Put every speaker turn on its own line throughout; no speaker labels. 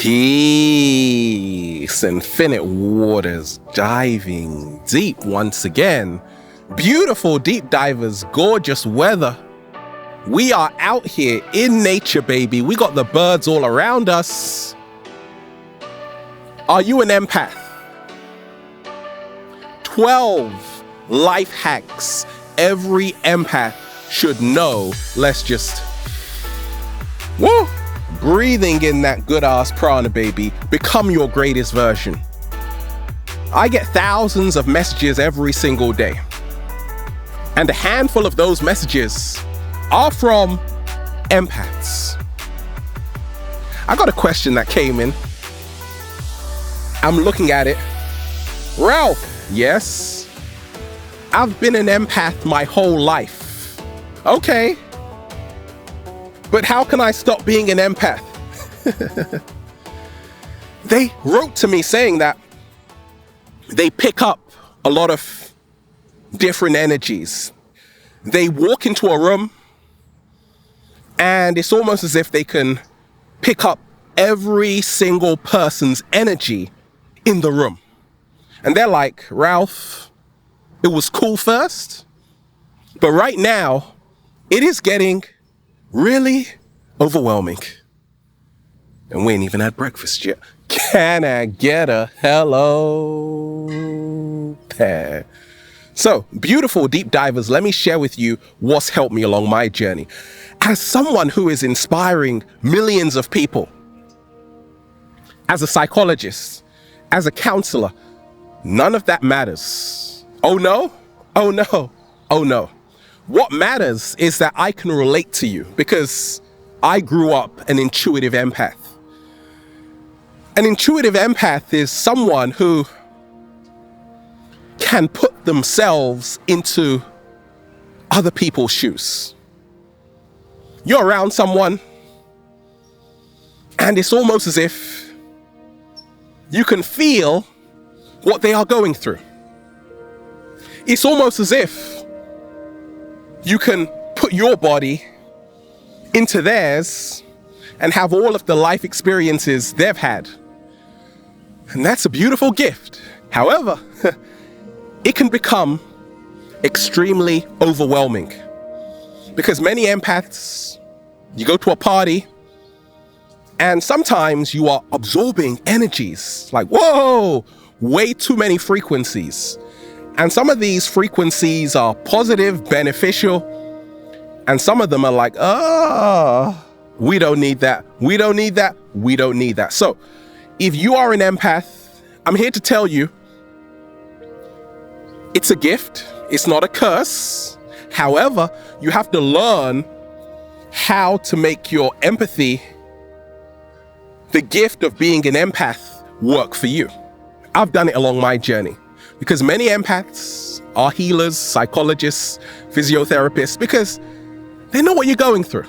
Peace, infinite waters, diving deep once again. Beautiful deep divers, gorgeous weather. We are out here in nature, baby. We got the birds all around us. Are you an empath? 12 life hacks every empath should know. Let's just, woo! Breathing in that good ass prana, baby. Become your greatest version. I get thousands of messages every single day. And a handful of those messages are from empaths. I got a question that came in. I'm looking at it. Ralph, yes, I've been an empath my whole life. Okay. But how can I stop being an empath? They wrote to me saying that they pick up a lot of different energies. They walk into a room and it's almost as if they can pick up every single person's energy in the room. And they're like, Ralph, it was cool first, but right now it is getting really overwhelming. And we ain't even had breakfast yet. Can I get a hello there? So, beautiful deep divers, let me share with you what's helped me along my journey. As someone who is inspiring millions of people, as a psychologist, as a counselor, none of that matters. Oh no? Oh no? Oh no. What matters is that I can relate to you because I grew up an intuitive empath. An intuitive empath is someone who can put themselves into other people's shoes. You're around someone and it's almost as if you can feel what they are going through. It's almost as if you can put your body into theirs and have all of the life experiences they've had. And that's a beautiful gift. However, it can become extremely overwhelming because many empaths, you go to a party and sometimes you are absorbing energies like, whoa, way too many frequencies. And some of these frequencies are positive, beneficial, and some of them are like, oh, we don't need that. We don't need that. We don't need that. So if you are an empath, I'm here to tell you, it's a gift. It's not a curse. However, you have to learn how to make your empathy, the gift of being an empath, work for you. I've done it along my journey. Because many empaths are healers, psychologists, physiotherapists, because they know what you're going through.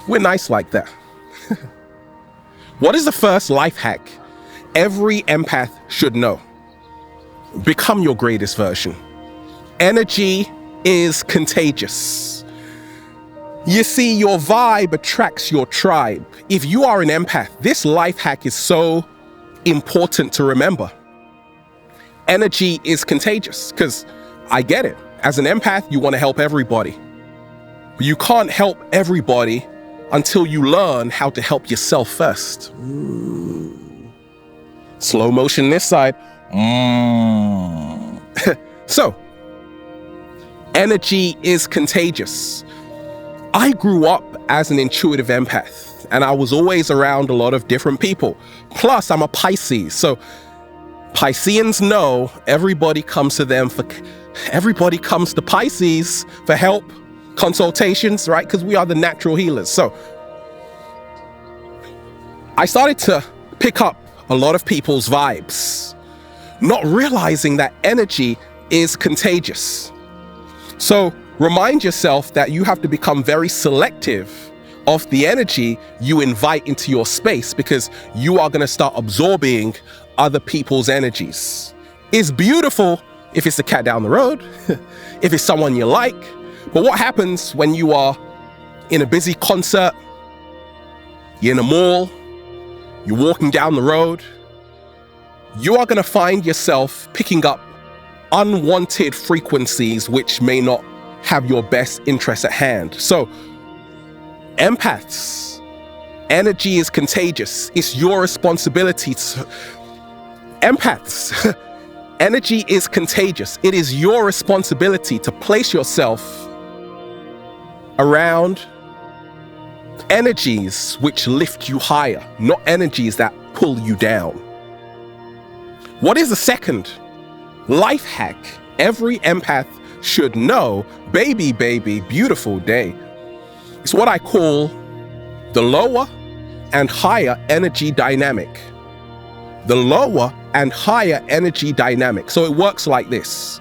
We're nice like that. What is the first life hack every empath should know? Become your greatest version. Energy is contagious. You see, your vibe attracts your tribe. If you are an empath, this life hack is so important to remember. Energy is contagious, because I get it. As an empath, you want to help everybody. But you can't help everybody until you learn how to help yourself first. Slow motion this side. So, energy is contagious. I grew up as an intuitive empath, and I was always around a lot of different people. Plus, I'm a Pisces, so Pisceans know everybody comes to Pisces for help, consultations, right? Because we are the natural healers. So I started to pick up a lot of people's vibes, not realizing that energy is contagious. So remind yourself that you have to become very selective of the energy you invite into your space, because you are going to start absorbing other people's energies. It's beautiful if it's the cat down the road, if it's someone you like. But what happens when you are in a busy concert, you're in a mall, you're walking down the road, you are going to find yourself picking up unwanted frequencies which may not have your best interests at hand. So, empaths, energy is contagious. It's your responsibility to... Empaths, energy is contagious. It is your responsibility to place yourself around energies which lift you higher, not energies that pull you down. What is the second life hack every empath should know? Baby, beautiful day. It's what I call the lower and higher energy dynamic. The lower and higher energy dynamic. So it works like this.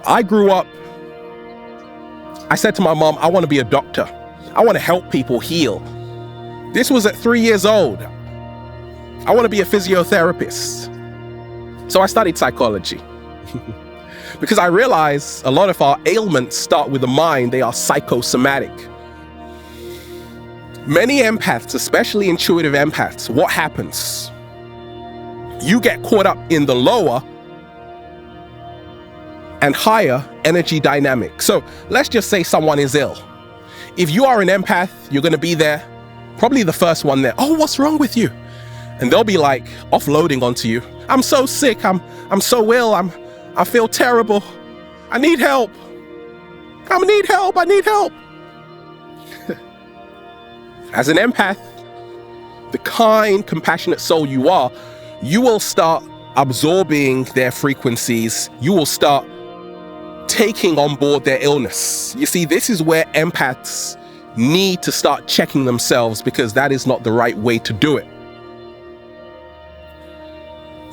I grew up, I said to my mom, I want to be a doctor. I want to help people heal. This was at 3 years old. I want to be a physiotherapist. So I studied psychology because I realized a lot of our ailments start with the mind. They are psychosomatic. Many empaths, especially intuitive empaths, what happens? You get caught up in the lower and higher energy dynamic. So let's just say someone is ill. If you are an empath, you're going to be there, probably the first one there. Oh, what's wrong with you? And they'll be like offloading onto you. I'm so sick. I'm so ill. I feel terrible. I need help. I need help. As an empath, the kind, compassionate soul you are, you will start absorbing their frequencies. You will start taking on board their illness. You see, this is where empaths need to start checking themselves, because that is not the right way to do it.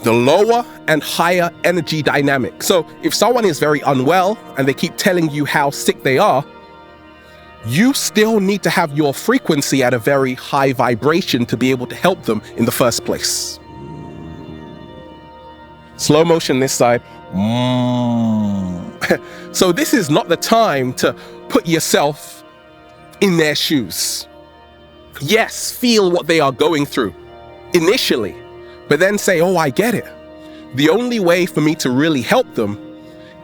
The lower and higher energy dynamic. So if someone is very unwell and they keep telling you how sick they are, you still need to have your frequency at a very high vibration to be able to help them in the first place. Slow motion this side. So this is not the time to put yourself in their shoes. Yes, feel what they are going through initially, but then say, oh, I get it. The only way for me to really help them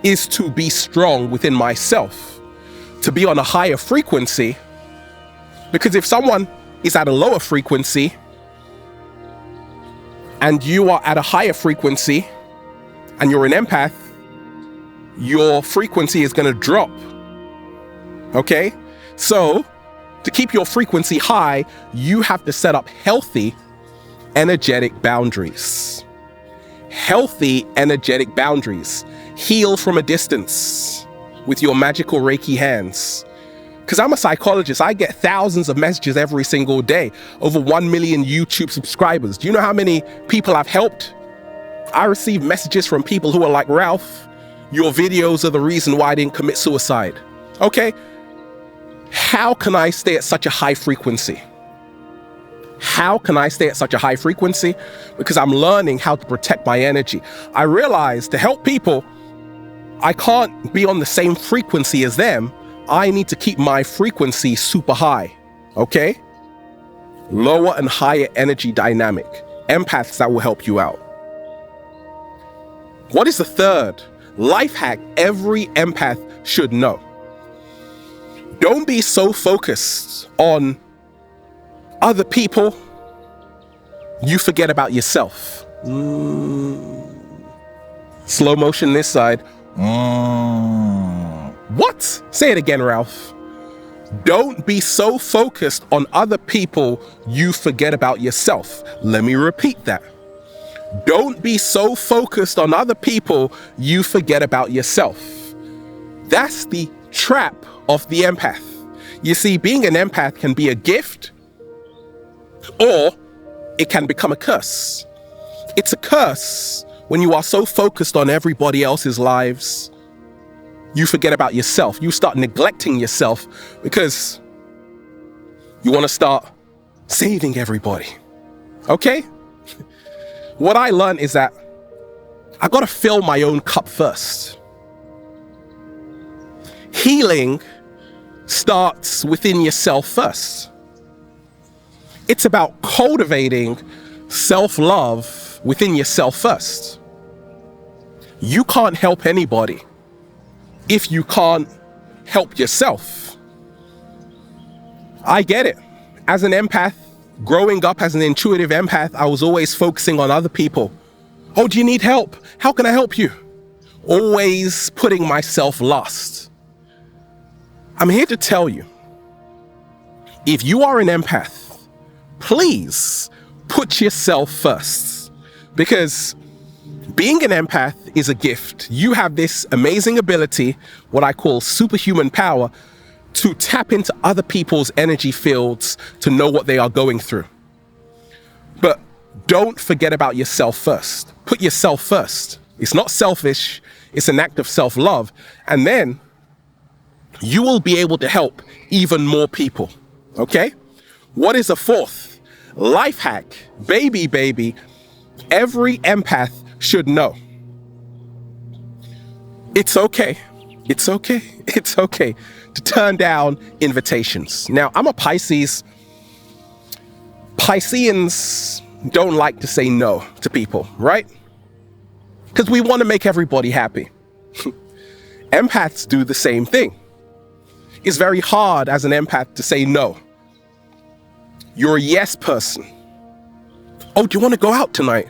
is to be strong within myself, to be on a higher frequency. Because if someone is at a lower frequency and you are at a higher frequency and you're an empath, your frequency is going to drop. Okay? So to keep your frequency high, you have to set up healthy energetic boundaries. Healthy energetic boundaries. Heal from a distance with your magical Reiki hands. Because I'm a psychologist, I get thousands of messages every single day. Over 1 million YouTube subscribers. Do you know how many people I've helped? I receive messages from people who are like, Ralph, your videos are the reason why I didn't commit suicide. Okay? How can I stay at such a high frequency? How can I stay at such a high frequency? Because I'm learning how to protect my energy. I realize to help people, I can't be on the same frequency as them. I need to keep my frequency super high. Okay? Lower and higher energy dynamic. Empaths that will help you out. What is the third life hack every empath should know? Don't be so focused on other people, you forget about yourself. Slow motion this side. What? Say it again, Ralph. Don't be so focused on other people, you forget about yourself. Let me repeat that. Don't be so focused on other people, you forget about yourself. That's the trap of the empath. You see, being an empath can be a gift, or it can become a curse. It's a curse when you are so focused on everybody else's lives, you forget about yourself. You start neglecting yourself because you want to start saving everybody. Okay? What I learned is that I got to fill my own cup first. Healing starts within yourself first. It's about cultivating self-love within yourself first. You can't help anybody if you can't help yourself. I get it. As an empath, growing up as an intuitive empath, I was always focusing on other people. Oh, do you need help? How can I help you? Always putting myself last. I'm here to tell you, if you are an empath, please put yourself first, because being an empath is a gift. You have this amazing ability, what I call superhuman power, to tap into other people's energy fields to know what they are going through. But don't forget about yourself first. Put yourself first. It's not selfish, it's an act of self-love. And then you will be able to help even more people, okay? What is a fourth? Life hack, baby, every empath should know. It's okay to turn down invitations. Now, I'm a Pisces. Pisceans don't like to say no to people, right? Because we want to make everybody happy. Empaths do the same thing. It's very hard as an empath to say no. You're a yes person. Oh, do you want to go out tonight?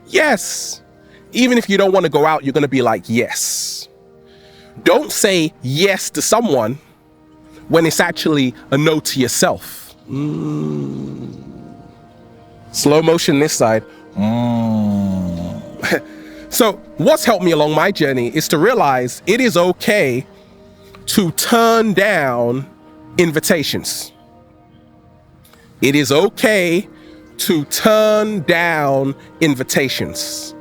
Yes. Even if you don't want to go out, you're going to be like, yes. Don't say yes to someone when it's actually a no to yourself. Slow motion this side. So what's helped me along my journey is to realize it is okay to turn down invitations. It is okay to turn down invitations,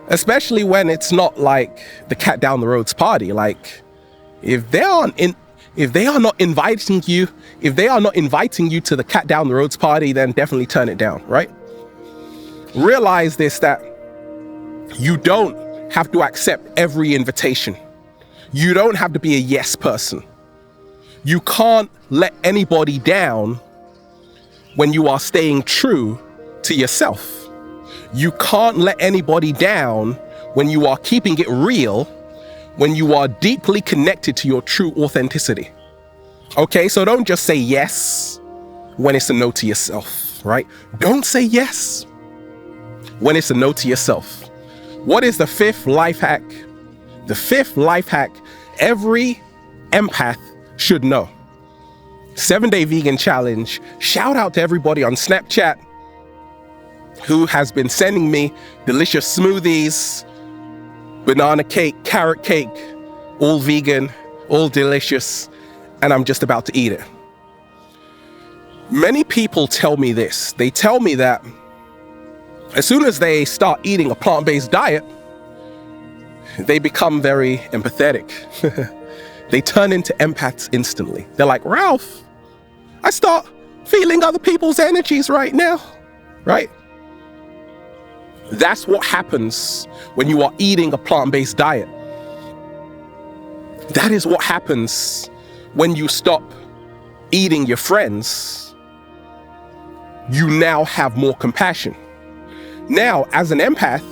especially when it's not like the cat down the road's party. Like if they are not inviting you to the cat down the road's party, then definitely turn it down, right? Realize this, that you don't have to accept every invitation. You don't have to be a yes person. You can't let anybody down when you are staying true to yourself. You can't let anybody down when you are keeping it real, when you are deeply connected to your true authenticity. Okay, so don't just say yes when it's a no to yourself, right? Don't say yes when it's a no to yourself. What is the fifth life hack? The fifth life hack every empath should know. 7-day vegan challenge. Shout out to everybody on Snapchat who has been sending me delicious smoothies, banana cake, carrot cake, all vegan, all delicious, and I'm just about to eat it. Many people tell me this. They tell me that as soon as they start eating a plant-based diet, they become very empathetic. They turn into empaths instantly. They're like, Ralph, I start feeling other people's energies right now, right? That's what happens when you are eating a plant-based diet. That is what happens when you stop eating your friends. You now have more compassion. Now, as an empath,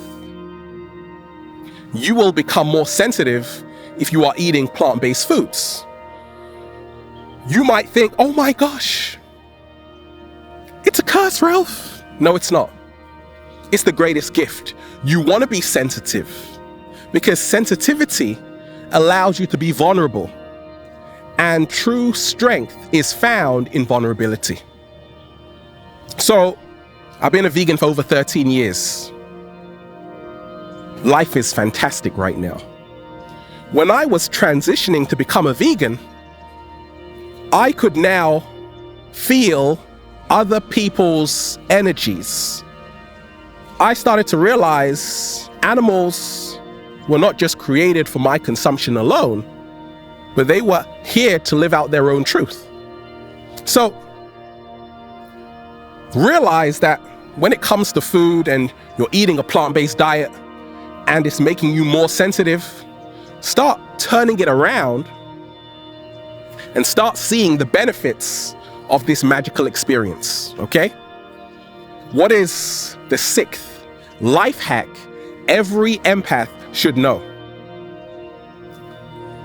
you will become more sensitive if you are eating plant-based foods. You might think, oh my gosh, it's a curse, Ralph. No, it's not. It's the greatest gift. You want to be sensitive because sensitivity allows you to be vulnerable, and true strength is found in vulnerability. So, I've been a vegan for over 13 years. Life is fantastic right now. When I was transitioning to become a vegan, I could now feel other people's energies. I started to realize animals were not just created for my consumption alone, but they were here to live out their own truth. So, realize that when it comes to food and you're eating a plant-based diet and it's making you more sensitive, start turning it around and start seeing the benefits of this magical experience, okay? What is the sixth life hack every empath should know?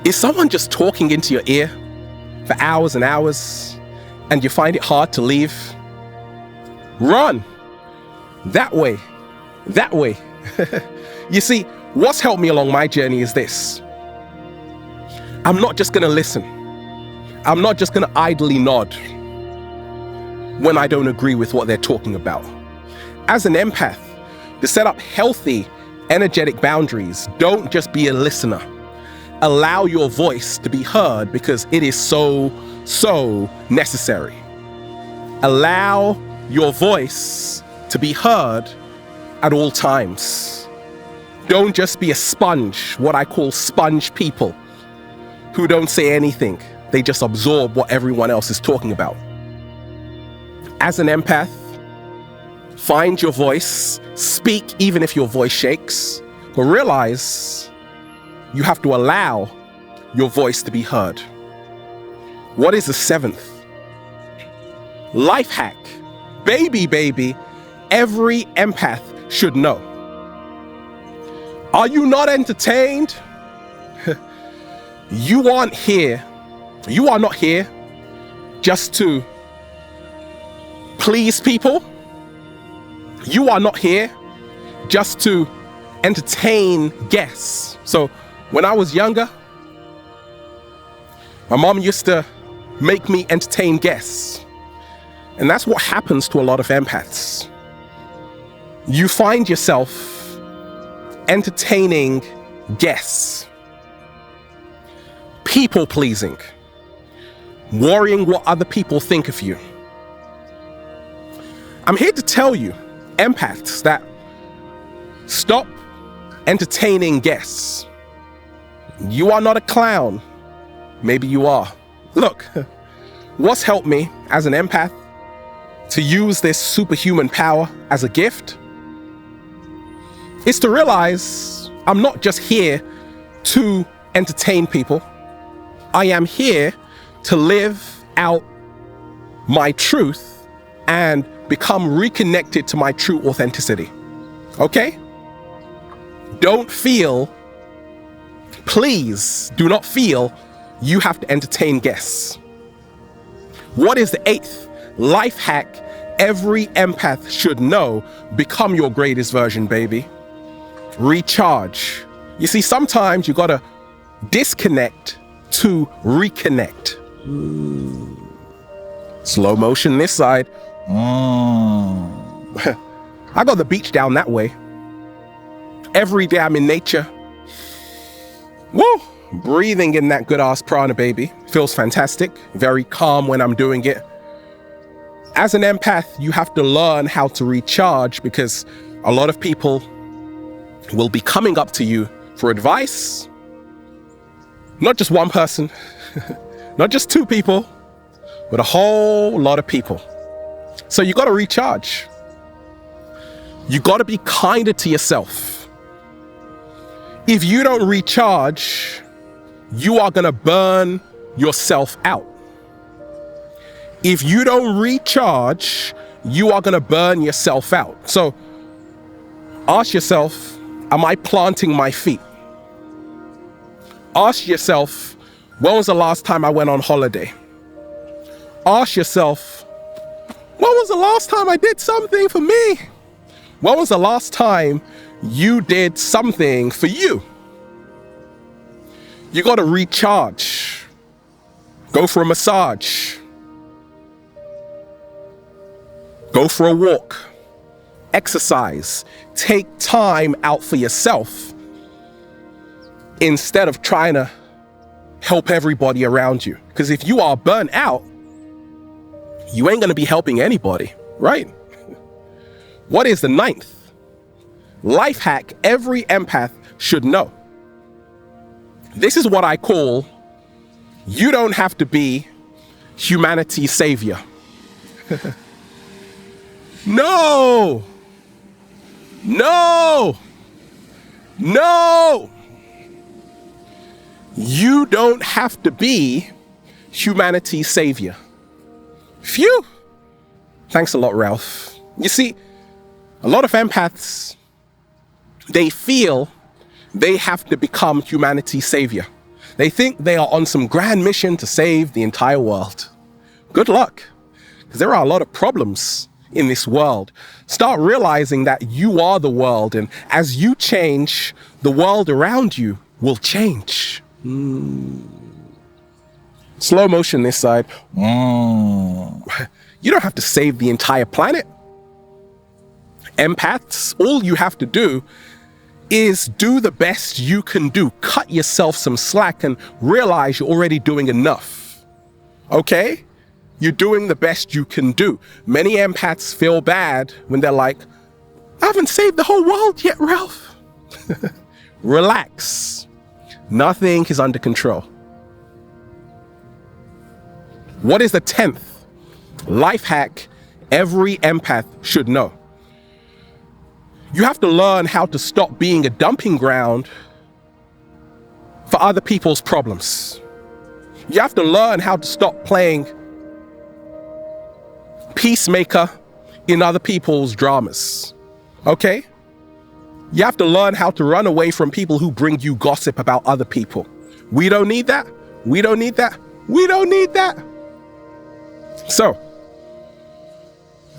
Is someone just talking into your ear for hours and hours and you find it hard to leave? Run. That way. That way. You see, what's helped me along my journey is this. I'm not just going to listen. I'm not just going to idly nod when I don't agree with what they're talking about. As an empath, to set up healthy, energetic boundaries, don't just be a listener. Allow your voice to be heard because it is so necessary. Allow your voice to be heard at all times. Don't just be a sponge, what I call sponge people, who don't say anything. They just absorb what everyone else is talking about. As an empath, find your voice, speak even if your voice shakes, but realize you have to allow your voice to be heard. What is the seventh life hack? Baby, every empath should know. Are you not entertained? You are not here just to please people. You are not here just to entertain guests. So when I was younger, my mom used to make me entertain guests. And that's what happens to a lot of empaths. You find yourself entertaining guests, people pleasing, worrying what other people think of you. I'm here to tell you, empaths, that stop entertaining guests. You are not a clown. Maybe you are. Look, what's helped me as an empath to use this superhuman power as a gift is to realize I'm not just here to entertain people. I am here to live out my truth and become reconnected to my true authenticity. Okay? Please do not feel you have to entertain guests. What is the eighth life hack every empath should know? Become your greatest version, baby. Recharge. You see, sometimes you gotta disconnect to reconnect. Slow motion this side. I got the beach down that way. Every day I'm in nature. Woo! Breathing in that good ass prana, baby. Feels fantastic. Very calm when I'm doing it. As an empath, you have to learn how to recharge because a lot of people will be coming up to you for advice. Not just one person, not just two people, but a whole lot of people. So you got to recharge. You got to be kinder to yourself. If you don't recharge, you are going to burn yourself out. If you don't recharge, you are going to burn yourself out. So ask yourself, am I planting my feet? Ask yourself, when was the last time I went on holiday? Ask yourself, when was the last time I did something for me? When was the last time you did something for you? You got to recharge. Go for a massage. Go for a walk. Exercise. Take time out for yourself instead of trying to help everybody around you. Because if you are burnt out, you ain't going to be helping anybody, right? What is the ninth life hack every empath should know? This is what I call, you don't have to be humanity's savior. No! No! No! You don't have to be humanity's savior. Phew! Thanks a lot, Ralph. You see, A lot of empaths, they feel they have to become humanity's savior. They think they are on some grand mission to save the entire world. Good luck, because there are a lot of problems in this world. Start realizing that you are the world, and as you change, the world around you will change. Slow motion this side. You don't have to save the entire planet. Empaths, all you have to do is do the best you can do. Cut yourself some slack and realize you're already doing enough. Okay? You're doing the best you can do. Many empaths feel bad when they're like, I haven't saved the whole world yet, Ralph. Relax. Nothing is under control. What is the 10th life hack every empath should know? You have to learn how to stop being a dumping ground for other people's problems. You have to learn how to stop playing peacemaker in other people's dramas. Okay? You have to learn how to run away from people who bring you gossip about other people. We don't need that. We don't need that. We don't need that. So,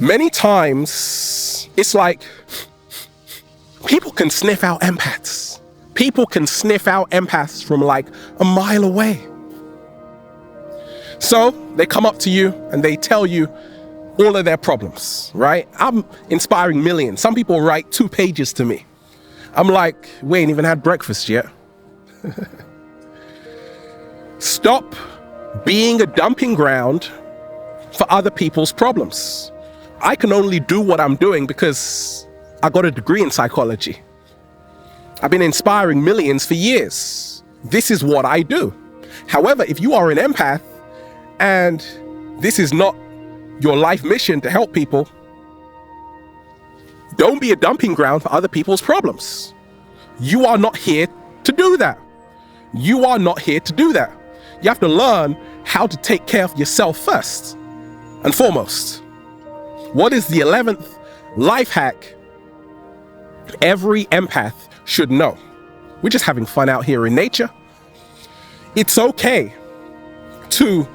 many times, it's like people can sniff out empaths. People can sniff out empaths from like a mile away. So, they come up to you and they tell you all of their problems, right? I'm inspiring millions. Some people write 2 pages to me. I'm like, we ain't even had breakfast yet. Stop being a dumping ground for other people's problems. I can only do what I'm doing because I got a degree in psychology. I've been inspiring millions for years. This is what I do. However, if you are an empath and this is not your life mission to help people, don't be a dumping ground for other people's problems. You are not here to do that. You are not here to do that. You have to learn how to take care of yourself first and foremost. What is the 11th life hack every empath should know? We're just having fun out here in nature. It's okay to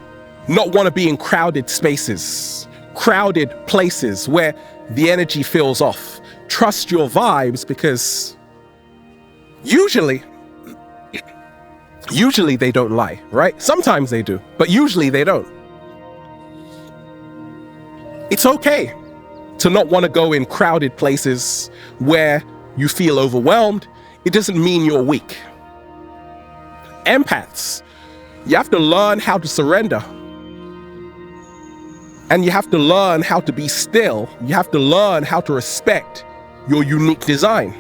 not want to be in crowded spaces, crowded places where the energy feels off. Trust your vibes, because usually they don't lie, right? Sometimes they do, but usually they don't. It's okay to not want to go in crowded places where you feel overwhelmed. It doesn't mean you're weak. Empaths, you have to learn how to surrender. And you have to learn how to be still. You have to learn how to respect your unique design.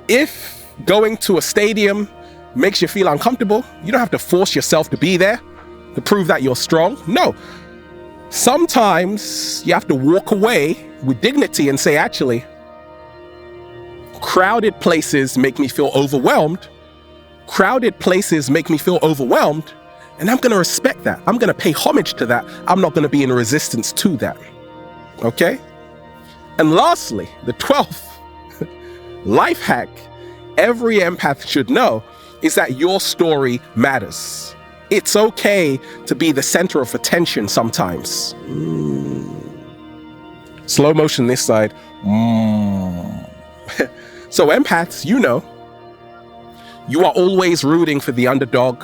If going to a stadium makes you feel uncomfortable, you don't have to force yourself to be there to prove that you're strong. No. Sometimes you have to walk away with dignity and say, actually, crowded places make me feel overwhelmed. Crowded places make me feel overwhelmed, and I'm going to respect that. I'm going to pay homage to that. I'm not going to be in resistance to that. Okay? And lastly, the 12th life hack every empath should know is that your story matters. It's okay to be the center of attention sometimes. Slow motion this side. So empaths, you know, you are always rooting for the underdog.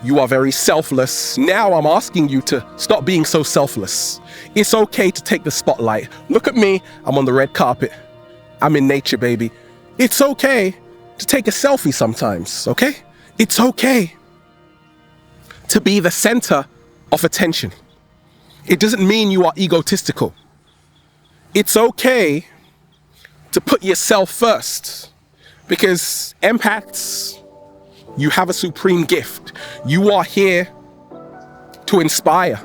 You are very selfless. Now I'm asking you to stop being so selfless. It's okay to take the spotlight. Look at me, I'm on the red carpet. I'm in nature, baby. It's okay to take a selfie sometimes, okay? It's okay to be the center of attention. It doesn't mean you are egotistical. It's okay to put yourself first, because empaths, you have a supreme gift. You are here to inspire.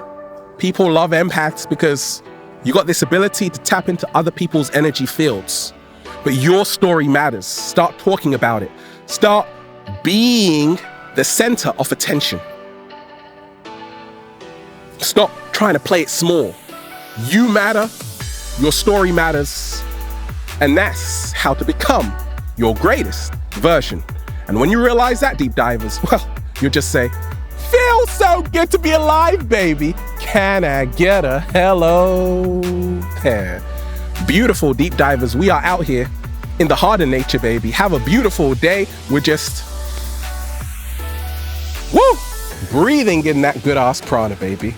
People love empaths because you got this ability to tap into other people's energy fields. But your story matters. Start talking about it. Start being the center of attention. Stop trying to play it small. You matter. Your story matters. And that's how to become your greatest version. And when you realize that, deep divers, well, you'll just say, feels so good to be alive, baby. Can I get a hello? Yeah. Beautiful deep divers, we are out here in the heart of nature, baby. Have a beautiful day. We're just, breathing in that good ass prana, baby.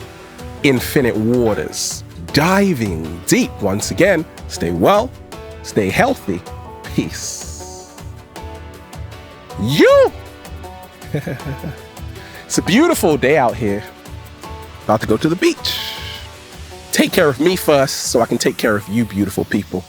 Infinite waters, diving deep once again. Stay well, stay healthy. Peace. It's a beautiful day out here. About to go to the beach. Take care of me first so I can take care of you, beautiful people.